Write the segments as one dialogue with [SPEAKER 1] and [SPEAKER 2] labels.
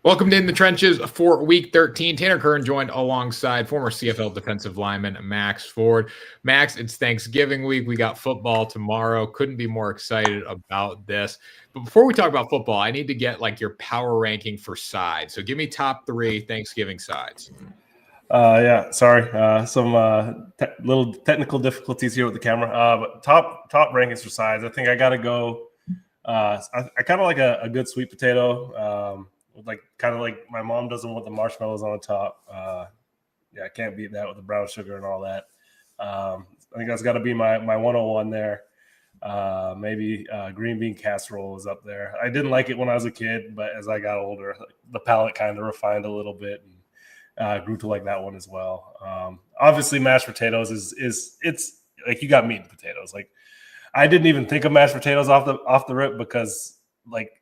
[SPEAKER 1] Welcome to In the Trenches for Week 13. Tanner Kern joined alongside former CFL defensive lineman Maxx Forde. Max, it's Thanksgiving week. We got football tomorrow. Couldn't be more excited about this. But before we talk about football, I need to get like your power ranking for sides. So give me top 3 Thanksgiving sides.
[SPEAKER 2] Sorry. Some little technical difficulties here with the camera. But top rankings for sides. I think I got to go. I kind of like a good sweet potato. Kind of like my mom does them with the marshmallows on the top. I can't beat that with the brown sugar and all that. I think that's got to be my 101 there. Maybe green bean casserole is up there. I didn't like it when I was a kid, but as I got older, the palate kind of refined a little bit and grew to like that one as well. Obviously, mashed potatoes is it's like you got meat and potatoes. Like I didn't even think of mashed potatoes off the rip because like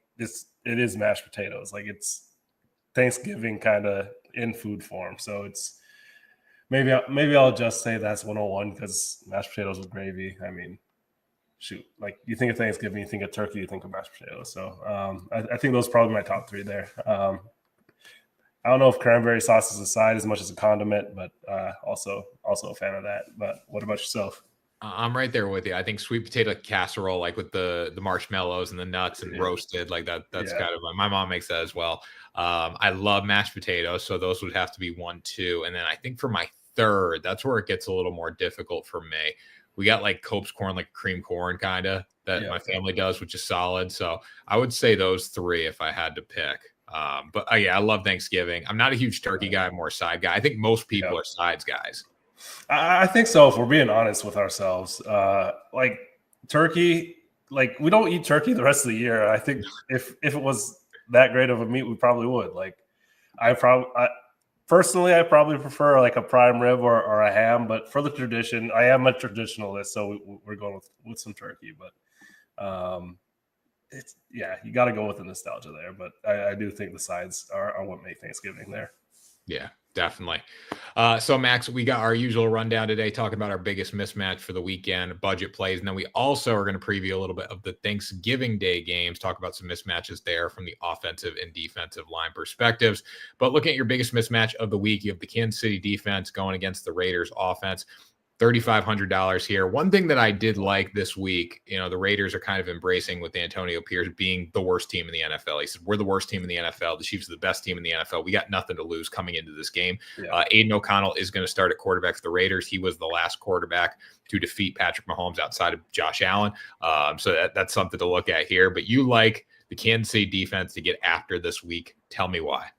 [SPEAKER 2] it is mashed potatoes. Like it's Thanksgiving kind of in food form. So it's maybe I'll just say that's 101 because mashed potatoes with gravy. I mean, shoot, like you think of Thanksgiving, you think of turkey, you think of mashed potatoes. So I think those are probably my top 3 there. I don't know if cranberry sauce is a side as much as a condiment, but also a fan of that. But what about yourself?
[SPEAKER 1] I'm right there with you. I think sweet potato casserole, like with the marshmallows and the nuts and roasted, like that's kind of my mom makes that as well. I love mashed potatoes, so those would have to be 1, 2. And then I think for my third, that's where it gets a little more difficult for me. We got like Cope's corn, like cream corn kind of that my family does, which is solid. So I would say those 3 if I had to pick. But I love Thanksgiving. I'm not a huge turkey guy, I'm more a side guy. I think most people are sides guys.
[SPEAKER 2] I think so. If we're being honest with ourselves, like turkey, like we don't eat turkey the rest of the year. I think if it was that great of a meat, we probably would. Like personally, I probably prefer like a prime rib or a ham. But for the tradition, I am a traditionalist, so we're going with some turkey. But you got to go with the nostalgia there. But I do think the sides are what make Thanksgiving there.
[SPEAKER 1] Yeah, definitely. So, Max, we got our usual rundown today, talking about our biggest mismatch for the weekend, budget plays. And then we also are going to preview a little bit of the Thanksgiving Day games, talk about some mismatches there from the offensive and defensive line perspectives. But looking at your biggest mismatch of the week, you have the Kansas City defense going against the Raiders offense. $3,500 here. One thing that I did like this week, the Raiders are kind of embracing with Antonio Pierce being the worst team in the NFL. He said, we're the worst team in the NFL. The Chiefs are the best team in the NFL. We got nothing to lose coming into this game. Yeah. Aiden O'Connell is going to start at quarterback for the Raiders. He was the last quarterback to defeat Patrick Mahomes outside of Josh Allen. So that's something to look at here. But you like the Kansas City defense to get after this week. Tell me why.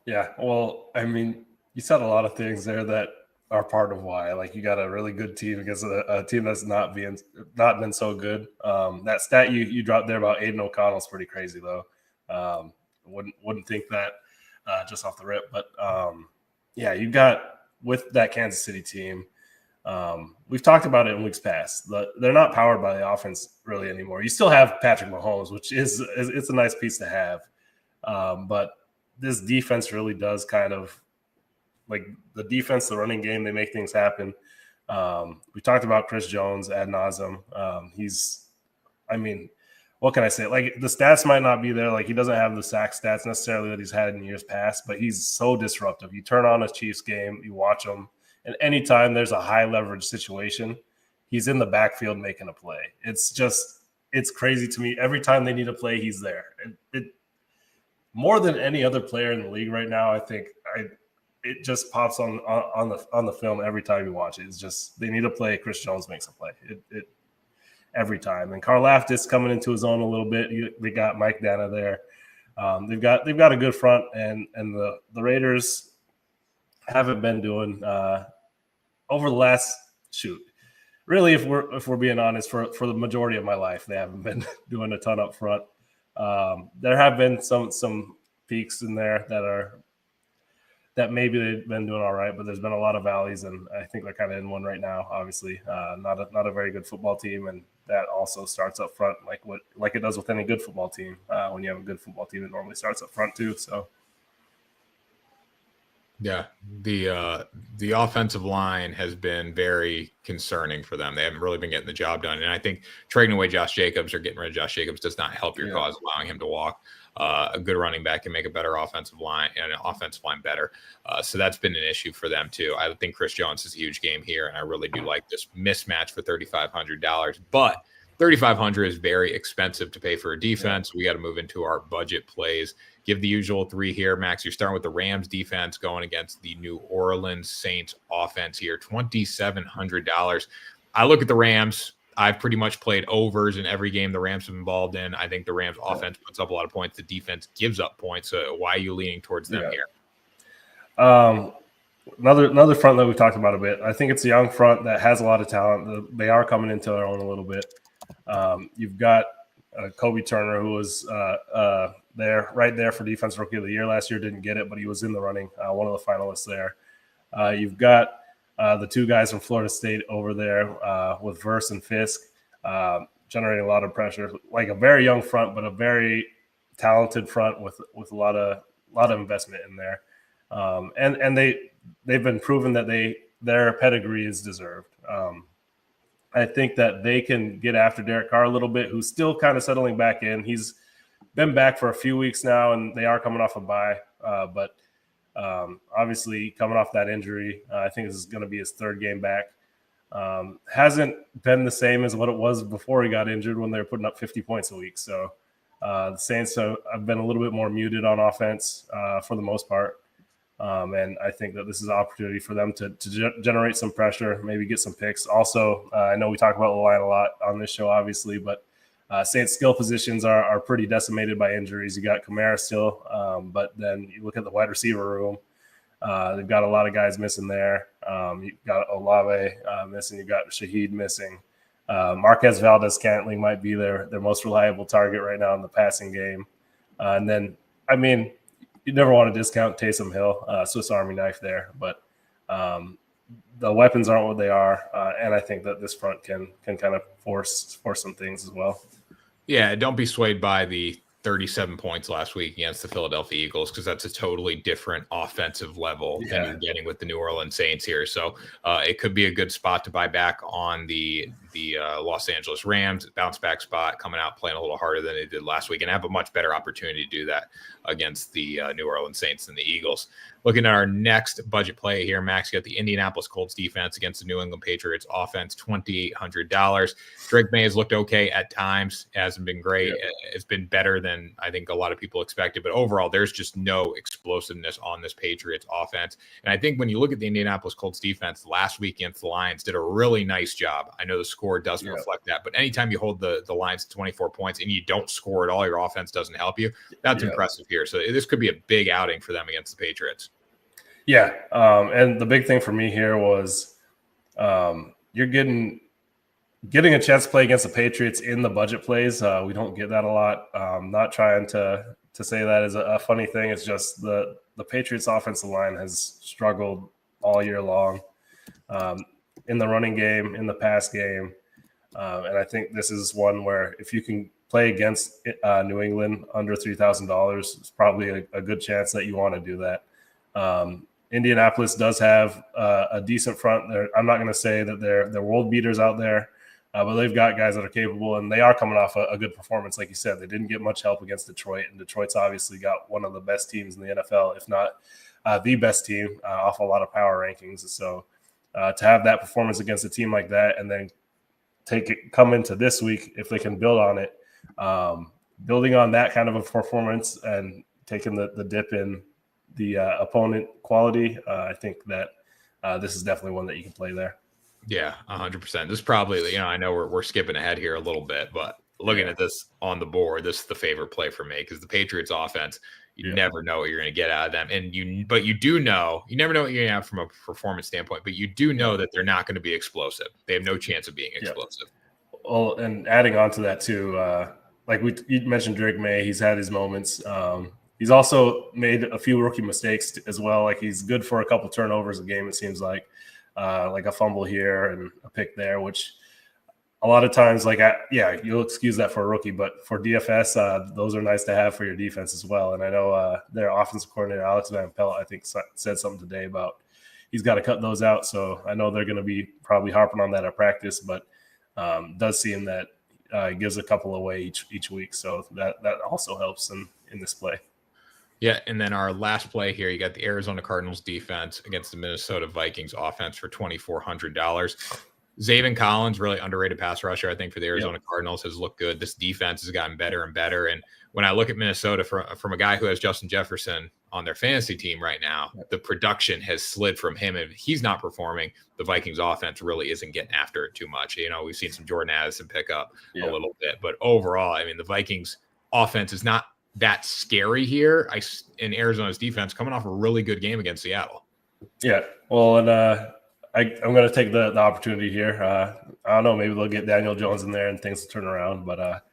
[SPEAKER 2] Yeah, well, I mean, you said a lot of things there that are part of why. Like you got a really good team against a team that's not been so good. That stat you dropped there about Aiden O'Connell is pretty crazy though. Wouldn't think that just off the rip, but you got with that Kansas City team. We've talked about it in weeks past. They're not powered by the offense really anymore. You still have Patrick Mahomes, which is it's a nice piece to have, but this defense really does kind of. Like the defense, the running game, they make things happen. We talked about Chris Jones ad nauseum. What can I say? Like the stats might not be there. Like he doesn't have the sack stats necessarily that he's had in years past, but he's so disruptive. You turn on a Chiefs game, you watch him, and anytime there's a high leverage situation, he's in the backfield making a play. It's crazy to me. Every time they need a play, he's there. It more than any other player in the league right now, I think it just pops on the film every time you watch it. It's just they need a play. Chris Jones makes a play. It every time. And Karlaftis coming into his own a little bit. They got Mike Dana there. They've got a good front, and the Raiders haven't been doing over the last really if we're being honest for the majority of my life they haven't been doing a ton up front. There have been some peaks in there that maybe they've been doing all right, but there's been a lot of valleys, and I think they're kind of in one right now. Obviously, not a very good football team, and that also starts up front, like it does with any good football team. When you have a good football team, it normally starts up front too. So,
[SPEAKER 1] Yeah, the offensive line has been very concerning for them. They haven't really been getting the job done, and I think trading away Josh Jacobs or getting rid of Josh Jacobs does not help your
[SPEAKER 2] Yeah.
[SPEAKER 1] cause, allowing him to walk. A good running back can make a better offensive line and an offensive line better. So that's been an issue for them too. I think Chris Jones is a huge game here, and I really do like this mismatch for $3,500. But 3,500 is very expensive to pay for a defense. We got to move into our budget plays. Give the usual three here, Max. You're starting with the Rams defense going against the New Orleans Saints offense here, $2,700. I look at the Rams. I've pretty much played overs in every game the Rams have been involved in. I think the Rams offense puts up a lot of points. The defense gives up points. So why are you leaning towards them here?
[SPEAKER 2] Another front that we talked about a bit. I think it's a young front that has a lot of talent. They are coming into their own a little bit. You've got Kobe Turner, who was right there for Defensive Rookie of the Year last year. Didn't get it, but he was in the running, one of the finalists there. You've got the two guys from Florida State over there with Verse and Fisk, generating a lot of pressure. Like a very young front, but a very talented front with a lot of investment in there. And they've been proven that their pedigree is deserved. I think that they can get after Derek Carr a little bit, who's still kind of settling back in. He's been back for a few weeks now, and they are coming off a bye. But obviously, coming off that injury, I think this is going to be his third game back. Hasn't been the same as what it was before he got injured when they were putting up 50 points a week. So the Saints have been a little bit more muted on offense for the most part. And I think that this is an opportunity for them to generate some pressure, maybe get some picks. Also, I know we talk about the line a lot on this show, obviously, but Saints skill positions are pretty decimated by injuries. You got Kamara still, but then you look at the wide receiver room. They've got a lot of guys missing there. You've got Olave missing. You've got Shaheed missing. Marquez Valdez-Scantling might be their most reliable target right now in the passing game. And then, I mean, you never want to discount Taysom Hill, Swiss Army knife there, but the weapons aren't what they are, and I think that this front can kind of force some things as well.
[SPEAKER 1] Yeah, don't be swayed by the 37 points last week against the Philadelphia Eagles, because that's a totally different offensive level than you're getting with the New Orleans Saints here. So it could be a good spot to buy back on the Los Angeles Rams, bounce back spot, coming out playing a little harder than they did last week, and have a much better opportunity to do that against the New Orleans Saints than the Eagles. Looking at our next budget play here, Max, got the Indianapolis Colts defense against the New England Patriots offense, $2,800. Drake May has looked okay at times, hasn't been great. Yep. It's been better than I think a lot of people expected, but overall, there's just no explosiveness on this Patriots offense. And I think when you look at the Indianapolis Colts defense last week against the Lions, did a really nice job. I know the score doesn't reflect that, but anytime you hold the Lions to 24 points and you don't score at all, your offense doesn't help you. That's impressive here. So this could be a big outing for them against the Patriots.
[SPEAKER 2] Yeah, and the big thing for me here was you're getting a chance to play against the Patriots in the budget plays. We don't get that a lot. Not trying to say that is a funny thing. It's just the Patriots offensive line has struggled all year long in the running game, in the pass game. And I think this is one where if you can play against New England under $3,000, it's probably a good chance that you want to do that. Indianapolis does have a decent front. I'm not going to say that they're world beaters out there, but they've got guys that are capable, and they are coming off a good performance. Like you said, they didn't get much help against Detroit, and Detroit's obviously got one of the best teams in the NFL, if not the best team, off a lot of power rankings. So to have that performance against a team like that, and then come into this week, if they can build on it, building on that kind of a performance and taking the dip in the opponent quality, I think that this is definitely one that you can play there.
[SPEAKER 1] Yeah, 100%. This probably, I know we're skipping ahead here a little bit, but looking at this on the board, this is the favorite play for me, because the Patriots offense, you never know what you're going to get out of them. But you do know, you never know what you're going to have from a performance standpoint, but you do know that they're not going to be explosive. They have no chance of being explosive.
[SPEAKER 2] Well, and adding on to that too, like you mentioned Drake May, he's had his moments. He's also made a few rookie mistakes as well. Like he's good for a couple turnovers a game, it seems like a fumble here and a pick there, which a lot of times, like, you'll excuse that for a rookie, but for DFS, those are nice to have for your defense as well. And I know their offensive coordinator, Alex Van Pelt, I think said something today about he's got to cut those out. So I know they're going to be probably harping on that at practice, but does seem that gives a couple away each week. So that also helps in this play.
[SPEAKER 1] Yeah, and then our last play here, you got the Arizona Cardinals defense against the Minnesota Vikings offense for $2,400. Zaven Collins, really underrated pass rusher, I think, for the Arizona Cardinals, has looked good. This defense has gotten better and better. And when I look at Minnesota from a guy who has Justin Jefferson on their fantasy team right now, the production has slid from him. And if he's not performing, the Vikings offense really isn't getting after it too much. You know, we've seen some Jordan Addison pick up a little bit. But overall, I mean, the Vikings offense is not that scary here. In Arizona's defense coming off a really good game against Seattle. Yeah, well, and
[SPEAKER 2] I'm going to take the opportunity here. I don't know, maybe they'll get Daniel Jones in there and things will turn around. But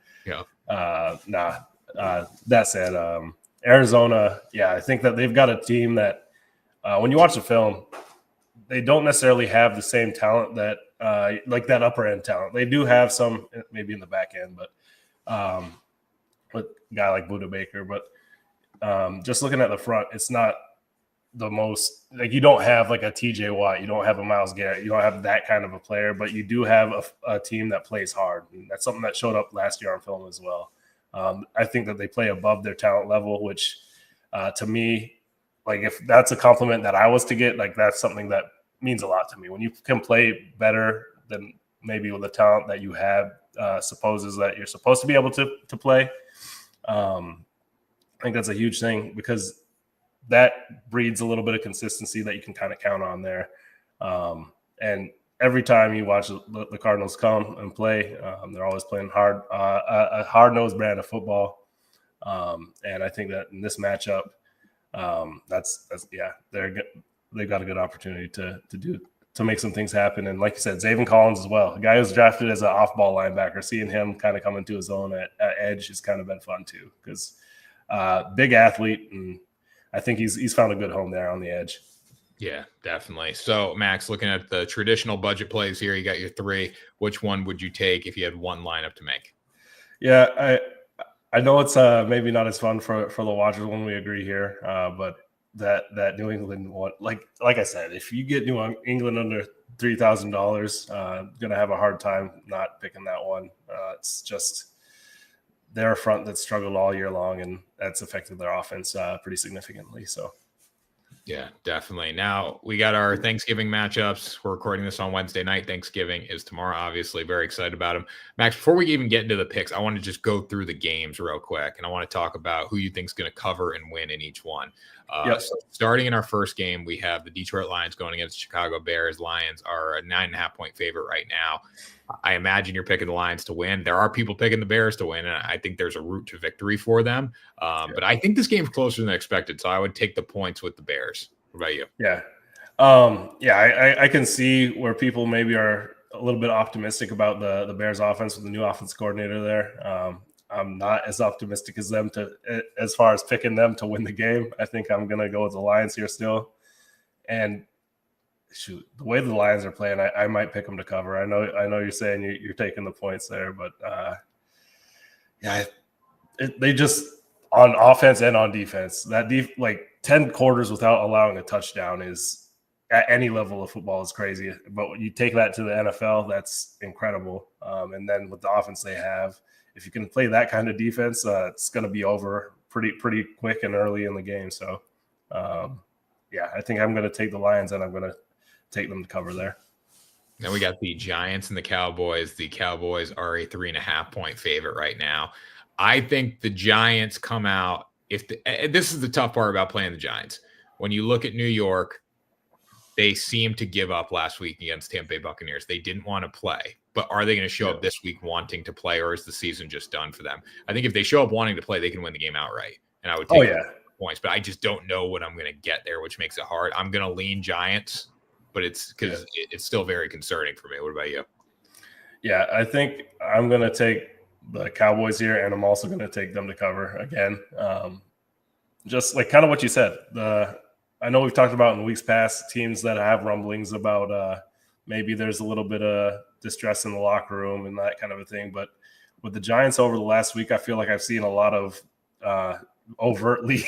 [SPEAKER 2] that said, Arizona, I think that they've got a team that when you watch the film, they don't necessarily have the same talent that like that upper end talent. They do have some maybe in the back end, but with a guy like Buda Baker. But just looking at the front, it's not the most, like, you don't have like a TJ Watt, you don't have a Myles Garrett, you don't have that kind of a player, but you do have a team that plays hard. And that's something that showed up last year on film as well. I think that they play above their talent level, which to me, like, if that's a compliment that I was to get, like, that's something that means a lot to me. When you can play better than maybe with the talent that you have, supposes that you're supposed to be able to play. I think that's a huge thing because that breeds a little bit of consistency that you can kind of count on there. And every time you watch the Cardinals come and play, they're always playing hard, a hard-nosed brand of football. And I think that in this matchup, they've got a good opportunity to make some things happen. And like you said, Zaven Collins as well, a guy who's drafted as an off-ball linebacker, seeing him kind of come into his own at edge has kind of been fun too, because big athlete, and I think he's found a good home there on the edge.
[SPEAKER 1] Yeah, definitely. So, Max, looking at the traditional budget plays here, you got your three. Which one would you take if you had one lineup to make?
[SPEAKER 2] Yeah, I know it's maybe not as fun for the watchers when we agree here, but that New England one, like I said, if you get New England under $3,000, gonna have a hard time not picking that one. It's just they're a front that struggled all year long, and that's affected their offense pretty significantly. So,
[SPEAKER 1] yeah, definitely. Now we got our Thanksgiving matchups. We're recording this on Wednesday night. Thanksgiving is tomorrow. Obviously, very excited about them. Max, before we even get into the picks, I want to just go through the games real quick, and I want to talk about who you think is going to cover and win in each one. So starting in our first game, we have the Detroit Lions going against the Chicago Bears. Lions are a 9.5-point favorite right now. I imagine you're picking the Lions to win. There are people picking the Bears to win, and I think there's a route to victory for them. But I think this game's closer than expected, so I would take the points with the Bears. What about you?
[SPEAKER 2] Yeah. I can see where people maybe are a little bit optimistic about the Bears offense with the new offense coordinator there. I'm not as optimistic as them as far as picking them to win the game. I think I'm going to go with the Lions here still. And shoot, the way the Lions are playing, I might pick them to cover. I know you're saying you're taking the points there, but they just, on offense and on defense, like 10 quarters without allowing a touchdown is, at any level of football, is crazy. But when you take that to the NFL, that's incredible. And then with the offense they have, if you can play that kind of defense, it's going to be over pretty quick and early in the game. So, I think I'm going to take the Lions, and I'm going to take them to cover there.
[SPEAKER 1] Then we got the Giants and the Cowboys. The Cowboys are a 3.5-point favorite right now. I think the Giants come out. This is the tough part about playing the Giants. When you look at New York, they seemed to give up last week against Tampa Bay Buccaneers. They didn't want to play. But are they going to show up this week wanting to play, or is the season just done for them? I think if they show up wanting to play, they can win the game outright. And I would take points. But I just don't know what I'm going to get there, which makes it hard. I'm going to lean Giants, but it's because it's still very concerning for me. What about you?
[SPEAKER 2] Yeah, I think I'm going to take the Cowboys here, and I'm also going to take them to cover again. Just like kind of what you said. I know we've talked about in weeks past teams that have rumblings about maybe there's a little bit of distress in the locker room and that kind of a thing. But with the Giants over the last week, I feel like I've seen a lot of overtly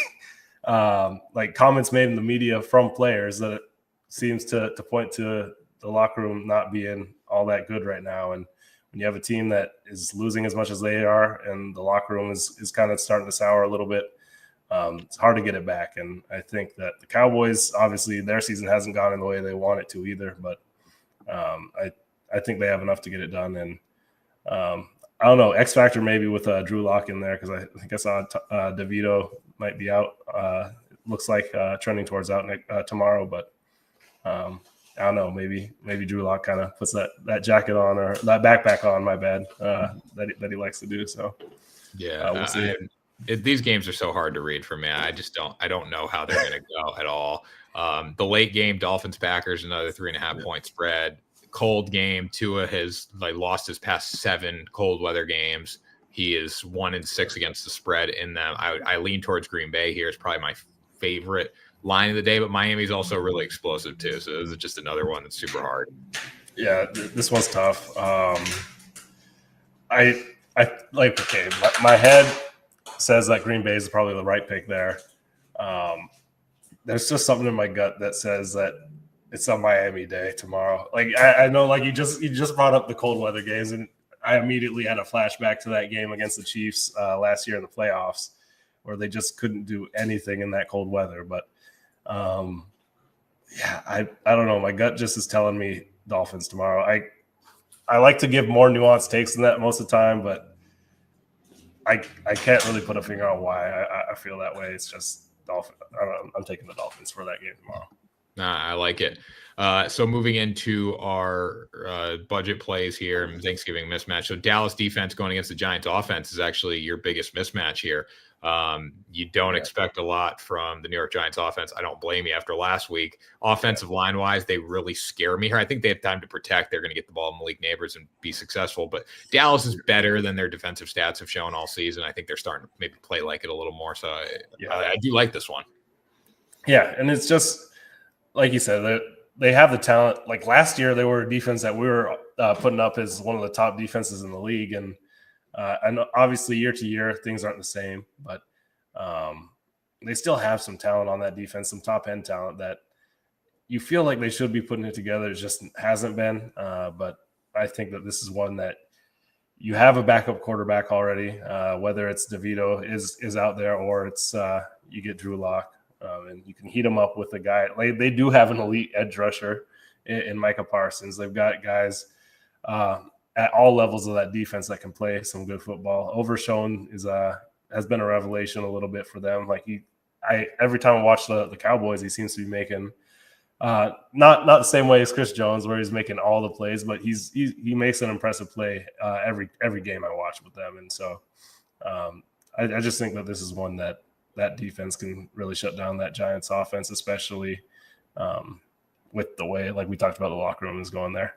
[SPEAKER 2] like comments made in the media from players that it seems to point to the locker room not being all that good right now. And when you have a team that is losing as much as they are and the locker room is kind of starting to sour a little bit, it's hard to get it back. And I think that the Cowboys, obviously their season hasn't gone in the way they want it to either, but I think they have enough to get it done. And I don't know, X factor maybe with Drew Lock in there, because I think I saw DeVito might be out. Looks like trending towards out tomorrow, but I don't know. Maybe Drew Lock kind of puts that jacket on, or that backpack on. My bad. That he likes to do. So
[SPEAKER 1] yeah,
[SPEAKER 2] we'll see.
[SPEAKER 1] These games are so hard to read for me. I don't know how they're going to go at all. The late game, Dolphins Packers, another 3.5 point spread. Cold game. Tua has lost his past 7 cold weather games. He is 1-6 against the spread in them. I lean towards Green Bay here. It's probably my favorite line of the day, but Miami's also really explosive too. So this is just another one that's super hard.
[SPEAKER 2] Yeah, this one's tough. I okay. My head says that Green Bay is probably the right pick there. There's just something in my gut that says that it's a Miami day tomorrow. I know, you just brought up the cold weather games, and I immediately had a flashback to that game against the Chiefs last year in the playoffs, where they just couldn't do anything in that cold weather. But yeah, I don't know. My gut just is telling me Dolphins tomorrow. I like to give more nuanced takes than that most of the time, but I can't really put a finger on why I feel that way. It's just Dolphins. I'm taking the Dolphins for that game tomorrow.
[SPEAKER 1] I like it. So moving into our budget plays here, Thanksgiving mismatch. So Dallas defense going against the Giants offense is actually your biggest mismatch here. You don't expect a lot from the New York Giants offense. I don't blame you after last week. Offensive line wise, they really scare me here. I think they have time to protect. They're going to get the ball to Malik Neighbors and be successful, but Dallas is better than their defensive stats have shown all season. I think they're starting to maybe play like it a little more. So I do like this one.
[SPEAKER 2] Yeah. And it's just, like you said, they have the talent. Like last year, they were a defense that we were putting up as one of the top defenses in the league. And obviously year to year, things aren't the same, but they still have some talent on that defense, some top end talent that you feel like they should be putting it together. It just hasn't been. But I think that this is one that you have a backup quarterback already, whether it's DeVito is out there or it's you get Drew Lock. And you can heat them up with a guy. They do have an elite edge rusher in Micah Parsons. They've got guys at all levels of that defense that can play some good football. Overshown has been a revelation a little bit for them. Every time I watch the Cowboys, he seems to be making not the same way as Chris Jones, where he's making all the plays, but he makes an impressive play every game I watch with them. And so I just think that this is one that defense can really shut down that Giants offense, especially with the way, like we talked about, the locker room is going there.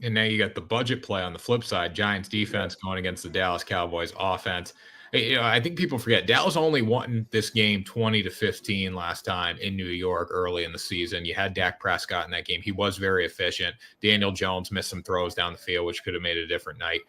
[SPEAKER 1] And now you got the budget play on the flip side, Giants defense going against the Dallas Cowboys offense. I think people forget Dallas only won this game 20-15 last time in New York early in the season. You had Dak Prescott in that game. He was very efficient. Daniel Jones missed some throws down the field, which could have made it a different night.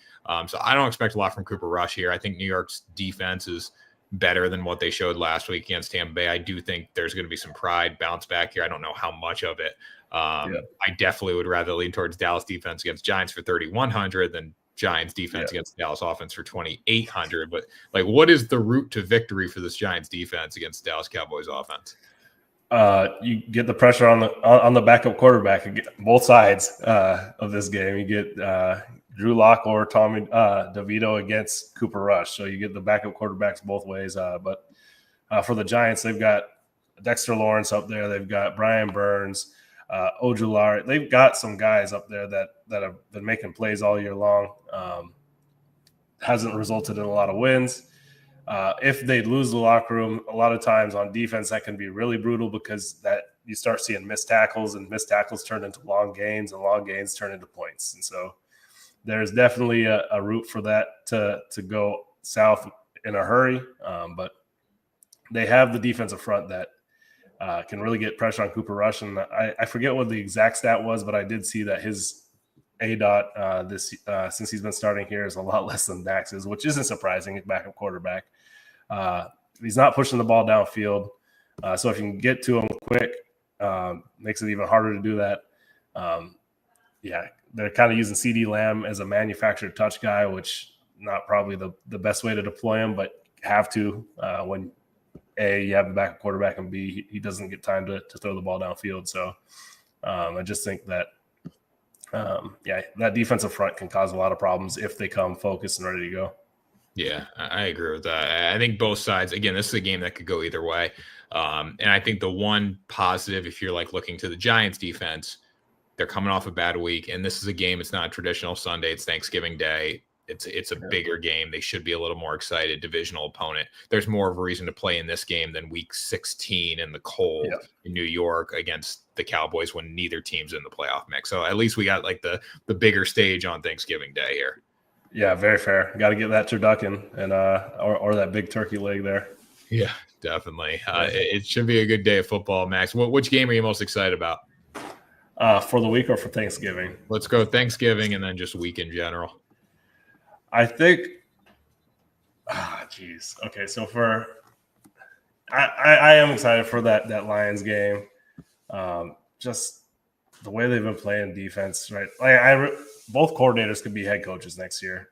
[SPEAKER 1] So I don't expect a lot from Cooper Rush here. I think New York's defense is better than what they showed last week against Tampa Bay. I do think there's going to be some pride bounce back here. I don't know how much of it. I definitely would rather lean towards Dallas defense against Giants for 3,100 than Giants defense against Dallas offense for 2,800. But what is the route to victory for this Giants defense against Dallas Cowboys offense?
[SPEAKER 2] You get the pressure on the backup quarterback, both sides of this game. You get Drew Lock or Tommy DeVito against Cooper Rush. So you get the backup quarterbacks both ways. But for the Giants, they've got Dexter Lawrence up there. They've got Brian Burns, Ojulari. They've got some guys up there that have been making plays all year long. Hasn't resulted in a lot of wins. If they lose the locker room, a lot of times on defense, that can be really brutal because that you start seeing missed tackles, and missed tackles turn into long gains, and long gains turn into points. And so there's definitely a route for that to go south in a hurry. But they have the defensive front that can really get pressure on Cooper Rush. And I forget what the exact stat was, but I did see that his this since he's been starting here is a lot less than Dax's, which isn't surprising. Backup quarterback. He's not pushing the ball downfield, so if you can get to him quick, makes it even harder to do that. They're kind of using CD Lamb as a manufactured touch guy, which not probably the best way to deploy him, but have to when A, you have the backup quarterback, and B, he doesn't get time to throw the ball downfield. So I just think that, that defensive front can cause a lot of problems if they come focused and ready to go.
[SPEAKER 1] Yeah, I agree with that. I think both sides, again, this is a game that could go either way. And I think the one positive, if you're like looking to the Giants defense, they're coming off a bad week. And this is a game, it's not a traditional Sunday, it's Thanksgiving Day. It's a bigger game. They should be a little more excited. Divisional opponent. There's more of a reason to play in this game than week 16 in the cold in New York against the Cowboys when neither team's in the playoff mix. So at least we got like the bigger stage on Thanksgiving Day here.
[SPEAKER 2] Yeah, very fair. Got to get that turducken and or that big turkey leg there.
[SPEAKER 1] Yeah, definitely. It should be a good day of football, Max. Which game are you most excited about?
[SPEAKER 2] For the week or for Thanksgiving?
[SPEAKER 1] Let's go Thanksgiving and then just week in general.
[SPEAKER 2] I think, okay, so I am excited for that Lions game. Just the way they've been playing defense, right? Both coordinators could be head coaches next year.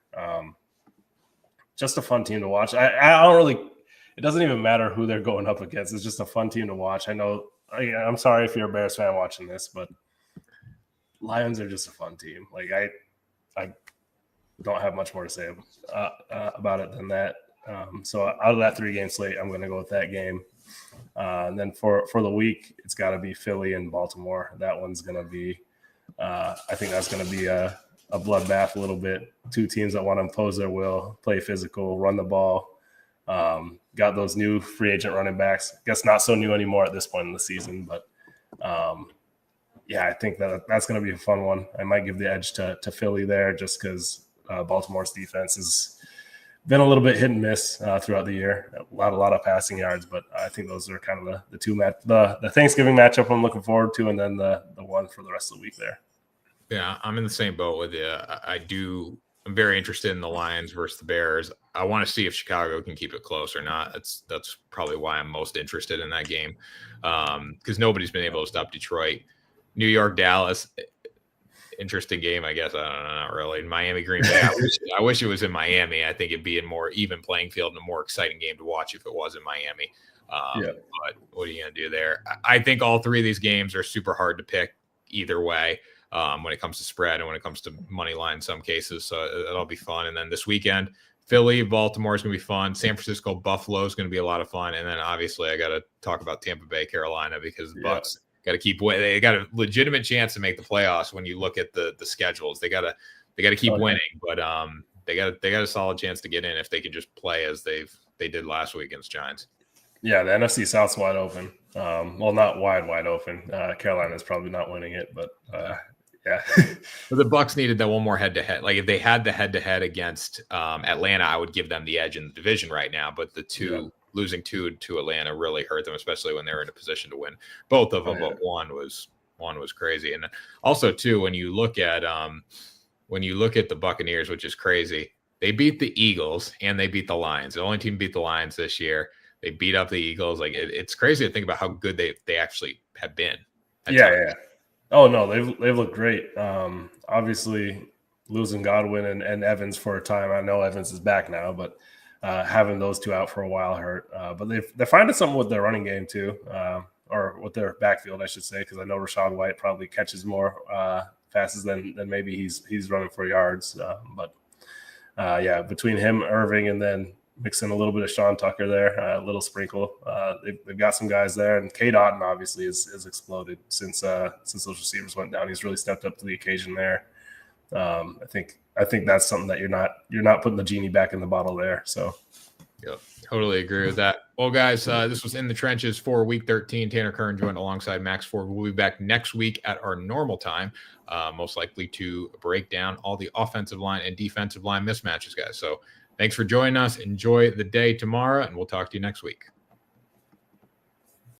[SPEAKER 2] Just a fun team to watch. I don't really. It doesn't even matter who they're going up against. It's just a fun team to watch. I know. I'm sorry if you're a Bears fan watching this, but Lions are just a fun team. Like I don't have much more to say about it than that. So out of that 3-game slate, I'm going to go with that game. And then for the week, it's got to be Philly and Baltimore. That one's going to be. I think that's going to be a bloodbath a little bit. Two teams that want to impose their will, play physical, run the ball. Got those new free agent running backs. Guess not so new anymore at this point in the season, but I think that's going to be a fun one. I might give the edge to Philly there just because Baltimore's defense has been a little bit hit and miss throughout the year. A lot of passing yards, but I think those are kind of the two the Thanksgiving matchup I'm looking forward to, and then the one for the rest of the week there.
[SPEAKER 1] Yeah, I'm in the same boat with you. I'm very interested in the Lions versus the Bears. I want to see if Chicago can keep it close or not. That's probably why I'm most interested in that game, because nobody's been able to stop Detroit. New York, Dallas, interesting game, I guess. I don't know, not really. Miami, Green Bay. I wish it was in Miami. I think it'd be a more even playing field and a more exciting game to watch if it was in Miami. But what are you going to do there? I think all three of these games are super hard to pick either way. When it comes to spread and when it comes to money line in some cases. So it'll be fun. And then this weekend, Philly, Baltimore is going to be fun. San Francisco, Buffalo is going to be a lot of fun. And then obviously I got to talk about Tampa Bay, Carolina, because the Bucs got to keep winning. They got a legitimate chance to make the playoffs when you look at the schedules. They got to keep winning, but they got a solid chance to get in if they can just play as they did last week against Giants. Yeah,
[SPEAKER 2] the NFC South's wide open. Well, not wide open. Carolina's probably not winning it, but yeah.
[SPEAKER 1] But the Bucs needed that one more head-to-head. Like if they had the head-to-head against Atlanta, I would give them the edge in the division right now. But losing two to Atlanta really hurt them, especially when they were in a position to win both of them. But one was crazy. And also too, when you look at the Buccaneers, which is crazy, they beat the Eagles and they beat the Lions. The only team beat the Lions this year. They beat up the Eagles. Like it's crazy to think about how good they actually have been.
[SPEAKER 2] Yeah. Oh no, they've looked great. Obviously, losing Godwin and Evans for a time. I know Evans is back now, but having those two out for a while hurt. But they're finding something with their running game too, or with their backfield, I should say, because I know Rachaad White probably catches more passes than maybe he's running for yards. But between him, Irving, and then mixing a little bit of Sean Tucker there, a little sprinkle. They've got some guys there, and K. Dotton obviously has exploded since those receivers went down. He's really stepped up to the occasion there. I think that's something that you're not putting the genie back in the bottle there. So,
[SPEAKER 1] yep, totally agree with that. Well, guys, this was In the Trenches for Week 13. Tanner Kern joined alongside Max Forde. We'll be back next week at our normal time, most likely to break down all the offensive line and defensive line mismatches, guys. So. Thanks for joining us. Enjoy the day tomorrow, and we'll talk to you next week.